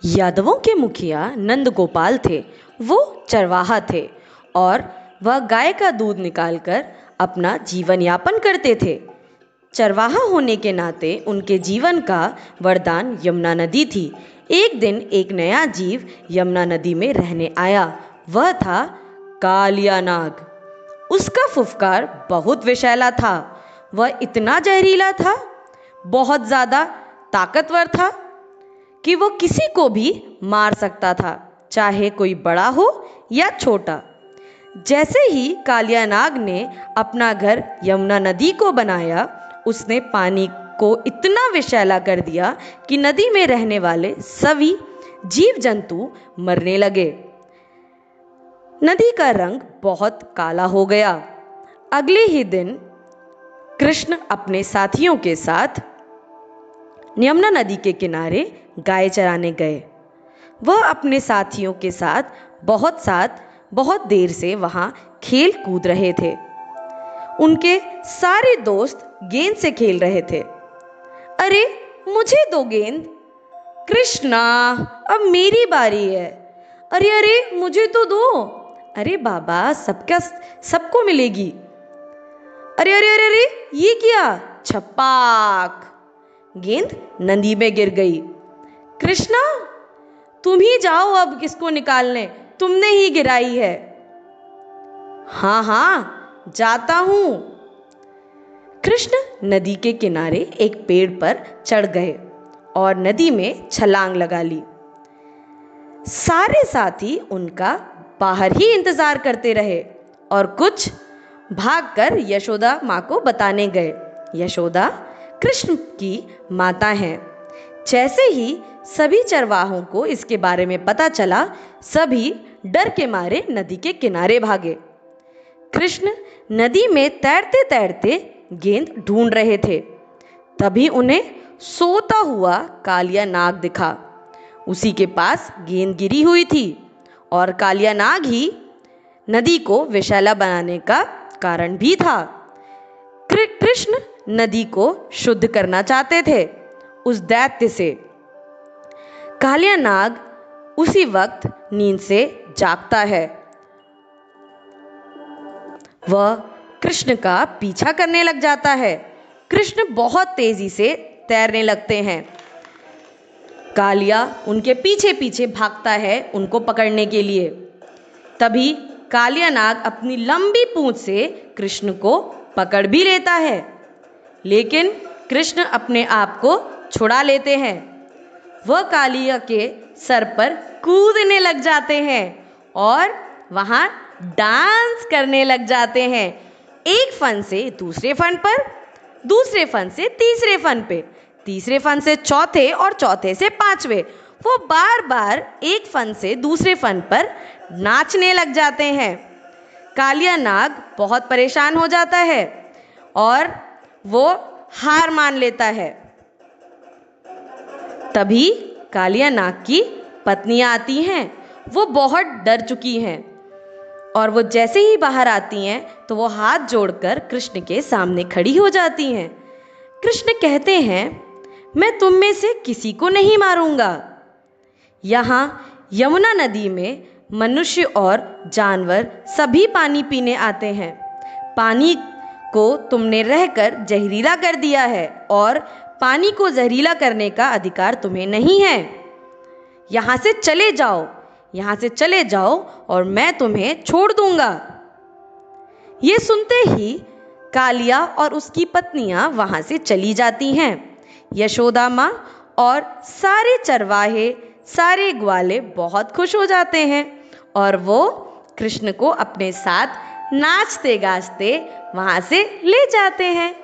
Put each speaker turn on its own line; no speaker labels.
यादवों के मुखिया नंद गोपाल थे। वो चरवाहा थे और वह गाय का दूध निकालकर अपना जीवन यापन करते थे। चरवाहा होने के नाते उनके जीवन का वरदान यमुना नदी थी। एक दिन एक नया जीव यमुना नदी में रहने आया। वह था कालिया नाग। उसका फुफकार बहुत विषैला था। वह इतना जहरीला था, बहुत ज्यादा ताकतवर था कि वो किसी को भी मार सकता था, चाहे कोई बड़ा हो या छोटा। जैसे ही कालिया नाग ने अपना घर यमुना नदी को बनाया, उसने पानी को इतना विषैला कर दिया कि नदी में रहने वाले सभी जीव जंतु मरने लगे। नदी का रंग बहुत काला हो गया। अगले ही दिन कृष्ण अपने साथियों के साथ यमुना नदी के किनारे गाय चराने गए। वह अपने साथियों के साथ बहुत देर से वहां खेल कूद रहे थे। उनके सारे दोस्त गेंद से खेल रहे थे। अरे मुझे दो गेंद। कृष्णा, अब मेरी बारी है। अरे अरे मुझे तो दो। अरे बाबा, सबको मिलेगी। अरे अरे अरे अरे, ये क्या? छपाक! गेंद नदी में गिर गई। कृष्णा, तुम ही जाओ अब इसको निकालने, तुमने ही गिराई है। हाँ हाँ, जाता हूं। कृष्ण नदी के किनारे एक पेड़ पर चढ़ गए और नदी में छलांग लगा ली। सारे साथी उनका बाहर ही इंतजार करते रहे और कुछ भागकर यशोदा माँ को बताने गए। यशोदा कृष्ण की माता हैं। जैसे ही सभी चरवाहों को इसके बारे में पता चला, सभी डर के मारे नदी के किनारे भागे। कृष्ण नदी में तैरते तैरते गेंद ढूंढ रहे थे। तभी उन्हें सोता हुआ कालिया नाग दिखा। उसी के पास गेंद गिरी हुई थी और कालिया नाग ही नदी को विषैला बनाने का कारण भी था। कृष्ण नदी को शुद्ध करना चाहते थे उस दैत्य से। कालिया नाग उसी वक्त नींद से जागता है। वह कृष्ण का पीछा करने लग जाता है। कृष्ण बहुत तेजी से तैरने लगते हैं। कालिया उनके पीछे पीछे भागता है उनको पकड़ने के लिए। तभी कालिया नाग अपनी लंबी पूंछ से कृष्ण को पकड़ भी लेता है, लेकिन कृष्ण अपने आप को छुड़ा लेते हैं। वह कालिया के सर पर कूदने लग जाते हैं और वहां डांस करने लग जाते हैं। एक फन से दूसरे फन पर, दूसरे फन से तीसरे फन पे, तीसरे फन से चौथे और चौथे से पांचवे। वो बार बार एक फन से दूसरे फन पर नाचने लग जाते हैं। कालिया नाग बहुत परेशान हो जाता है और वो हार मान लेता है। तभी कालिया नाग की पत्नियां आती हैं। वो बहुत डर चुकी हैं और वो जैसे ही बाहर आती हैं तो वो हाथ जोड़कर कृष्ण के सामने खड़ी हो जाती हैं। कृष्ण कहते हैं, मैं तुम में से किसी को नहीं मारूंगा। यहाँ यमुना नदी में मनुष्य और जानवर सभी पानी पीने आते हैं। पानी को तुमने रहकर जहरीला कर दिया है और पानी को जहरीला करने का अधिकार तुम्हें नहीं है। यहाँ से चले जाओ, यहाँ से चले जाओ और मैं तुम्हें छोड़ दूंगा। ये सुनते ही कालिया और उसकी पत्नियां वहां से चली जाती हैं। यशोदा माँ और सारे चरवाहे, सारे ग्वाले बहुत खुश हो जाते हैं और वो कृष्ण को अपने साथ नाचते गाजते वहां से ले जाते हैं।